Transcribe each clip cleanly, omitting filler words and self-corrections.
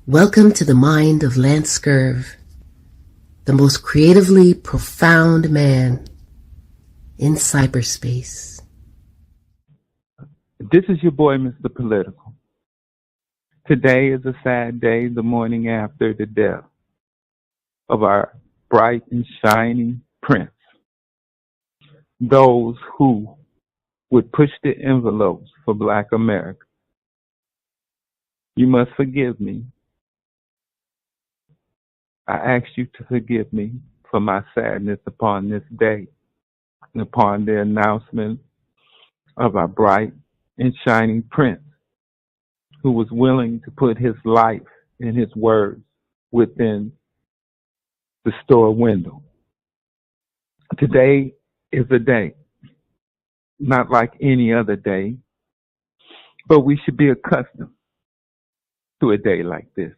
Welcome to the mind of Lance Scurv, the most creatively profound man in cyberspace. This is your boy, Mr. Political. Today is a sad day, the morning after the death of our bright and shining prince. Those who would push the envelopes for Black America. You must forgive me. I ask you to forgive me for my sadness upon this day and upon the announcement of our bright and shining prince who was willing to put his life and his words within the store window. Today is a day, not like any other day, but we should be accustomed to a day like this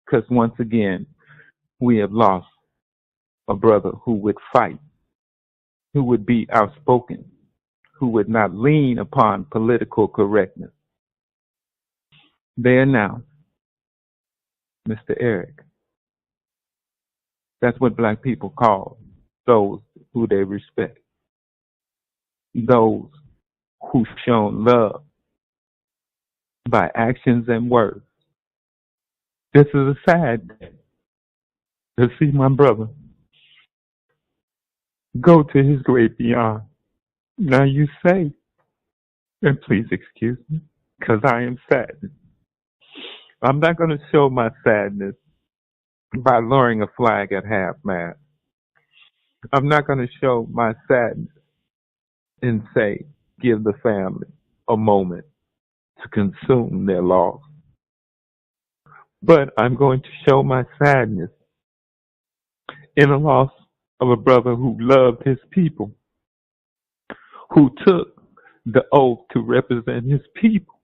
because once again, we have lost a brother who would fight, who would be outspoken, who would not lean upon political correctness. They announced Mr. Eric. That's what Black people call those who they respect, those who shown love by actions and words. This is a sad day to see my brother go to his great beyond. Now you say, and please excuse me, because I am saddened. I'm not going to show my sadness by lowering a flag at half-mast. I'm not going to show my sadness and say, give the family a moment to consume their loss. But I'm going to show my sadness in the loss of a brother who loved his people, who took the oath to represent his people.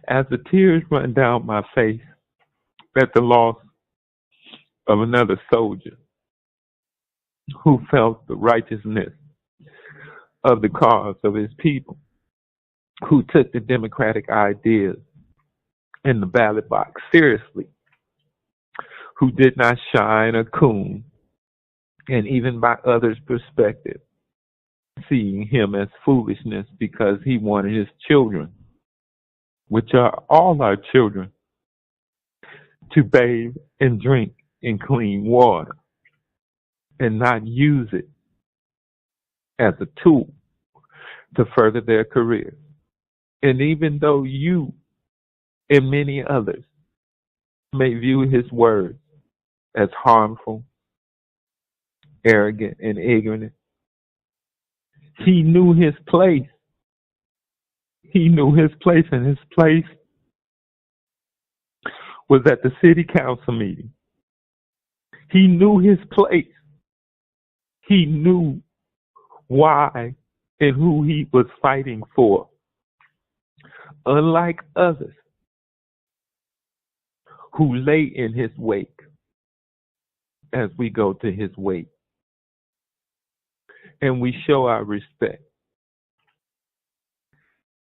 As the tears run down my face at the loss of another soldier who felt the righteousness of the cause of his people, who took the democratic ideas in the ballot box seriously, who did not shine a coon, and even by others' perspective, seeing him as foolishness because he wanted his children, which are all our children, to bathe and drink in clean water and not use it as a tool to further their careers. And even though you and many others may view his words as harmful, arrogant, and ignorant, he knew his place. He knew his place, and his place was at the city council meeting. He knew his place. He knew why and who he was fighting for. Unlike others who lay in his wake as we go to his wake, and we show our respect.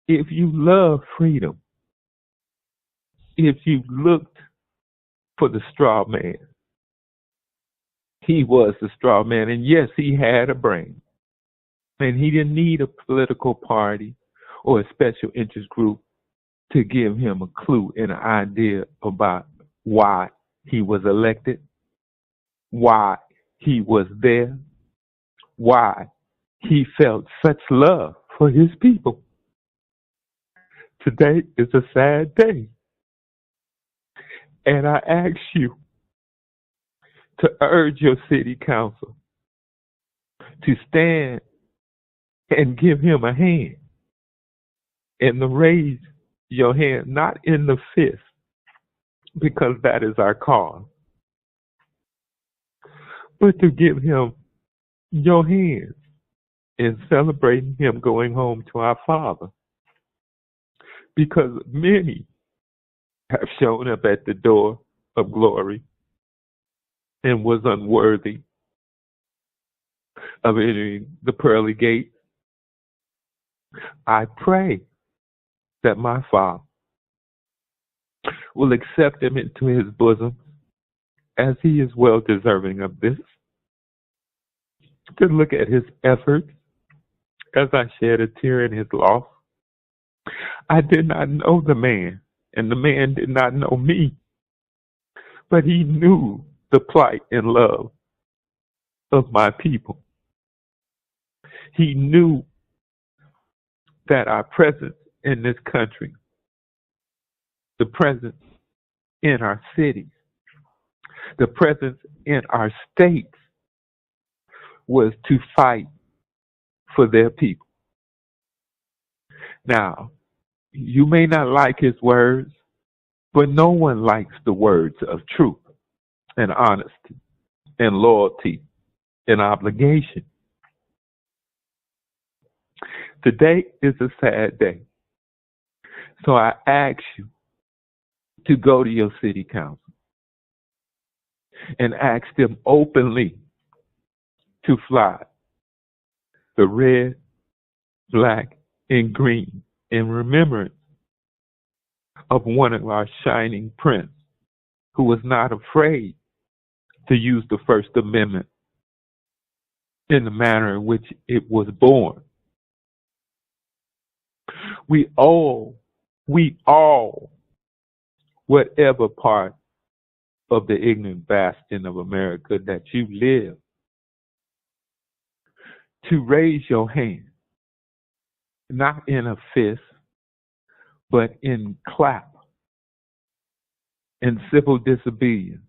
If you love freedom, if you looked for the straw man, he was the straw man, and yes, he had a brain, and he didn't need a political party or a special interest group to give him a clue and an idea about why he was elected, why he was there, why he felt such love for his people. Today is a sad day. And I ask you to urge your city council to stand and give him a hand and to raise your hand, not in the fist, because that is our cause, but to give him your hands in celebrating him going home to our Father. Because many have shown up at the door of glory and was unworthy of entering the pearly gate. I pray that my Father will accept him into his bosom, as he is well deserving of this, to look at his efforts as I shed a tear in his loss. I did not know the man, and the man did not know me, but he knew the plight and love of my people. He knew that our presence in this country, the presence in our cities, the presence in our states was to fight for their people. Now, you may not like his words, but no one likes the words of truth and honesty and loyalty and obligation. Today is a sad day. So I ask you to go to your city council and ask them openly to fly the red, black, and green in remembrance of one of our shining prince who was not afraid to use the First Amendment in the manner in which it was born. We all, whatever part of the ignorant bastion of America that you live, to raise your hand, not in a fist, but in clap, in civil disobedience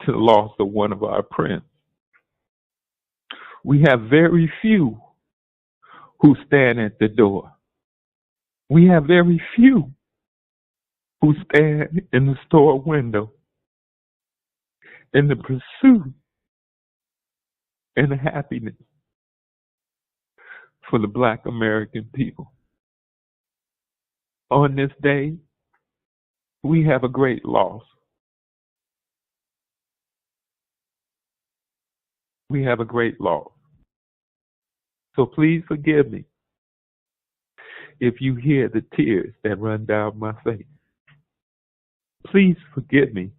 to the loss of one of our prince. We have very few who stand at the door. We have very few who stand in the store window in the pursuit and the happiness for the Black American people. On this day, we have a great loss. We have a great loss. So please forgive me if you hear the tears that run down my face. Please forgive me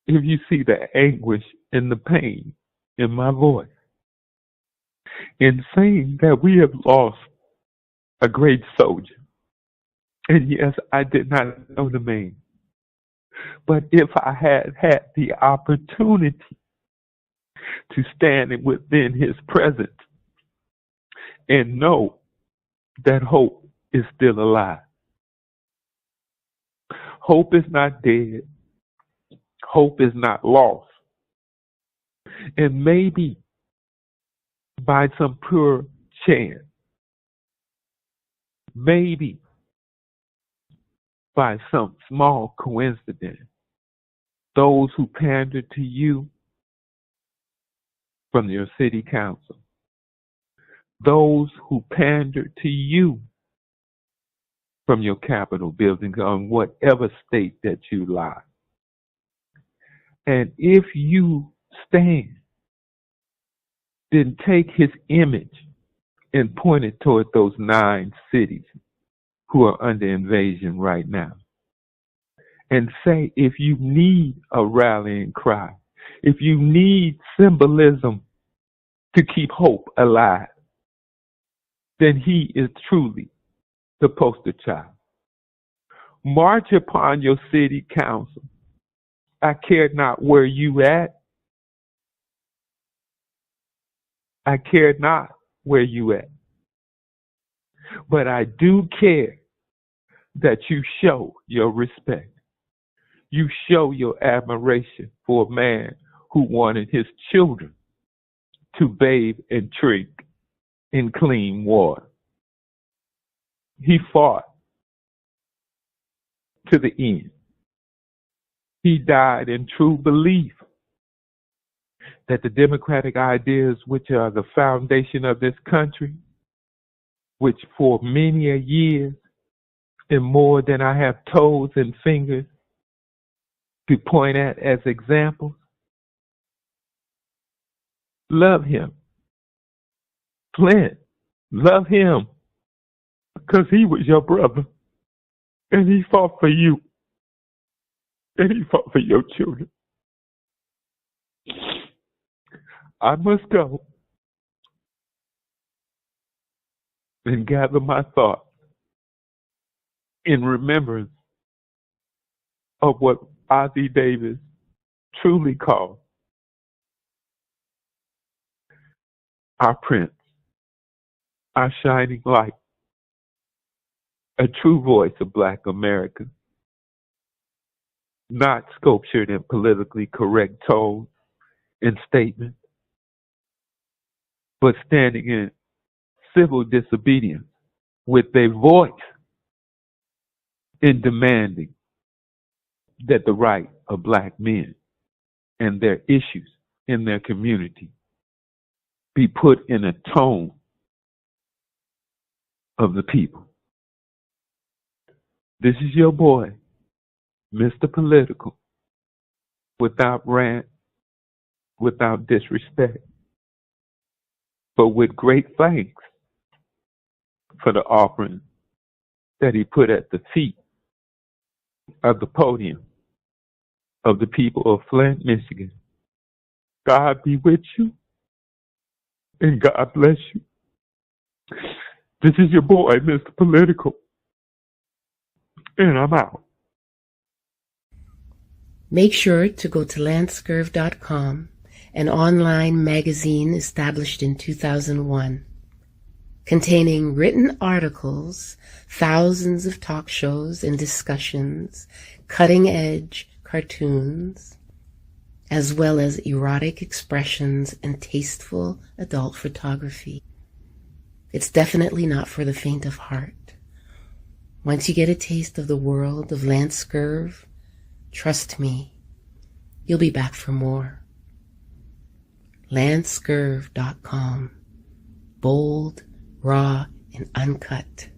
if you see the anguish and the pain in my voice in saying that we have lost a great soldier. And yes, I did not know the man. But if I had had the opportunity to stand within his presence and know that hope is still alive. Hope is not dead. Hope is not lost. And maybe by some pure chance, maybe by some small coincidence, those who pander to you from your city council, those who pander to you from your Capitol building on whatever state that you lie. And if you stand, then take his image and point it toward those 9 cities who are under invasion right now. And say, if you need a rallying cry, if you need symbolism to keep hope alive, then he is truly the poster child. March upon your city council. I care not where you at. I care not where you at. But I do care that you show your respect. You show your admiration for a man who wanted his children to bathe and drink in clean water. He fought to the end. He died in true belief that the democratic ideas, which are the foundation of this country, which for many a years and more than I have toes and fingers to point at as examples, love him. Flint, love him because he was your brother. And he fought for you. And he fought for your children. I must go and gather my thoughts in remembrance of what Ozzie Davis truly called our Prince, our shining light, a true voice of Black America, not sculptured in politically correct tones and statements, but standing in civil disobedience with a voice in demanding that the right of Black men and their issues in their community be put in a tone of the people. This is your boy, Mr. Political, without rant, without disrespect, but with great thanks for the offering that he put at the feet of the podium of the people of Flint, Michigan. God be with you, and God bless you. This is your boy, Mr. Political, and I'm out. Make sure to go to landscurve.com, an online magazine established in 2001, containing written articles, thousands of talk shows and discussions, cutting-edge cartoons, as well as erotic expressions and tasteful adult photography. It's definitely not for the faint of heart. Once you get a taste of the world of Landscurve, trust me, you'll be back for more. Landscurve.com. Bold, raw, and uncut.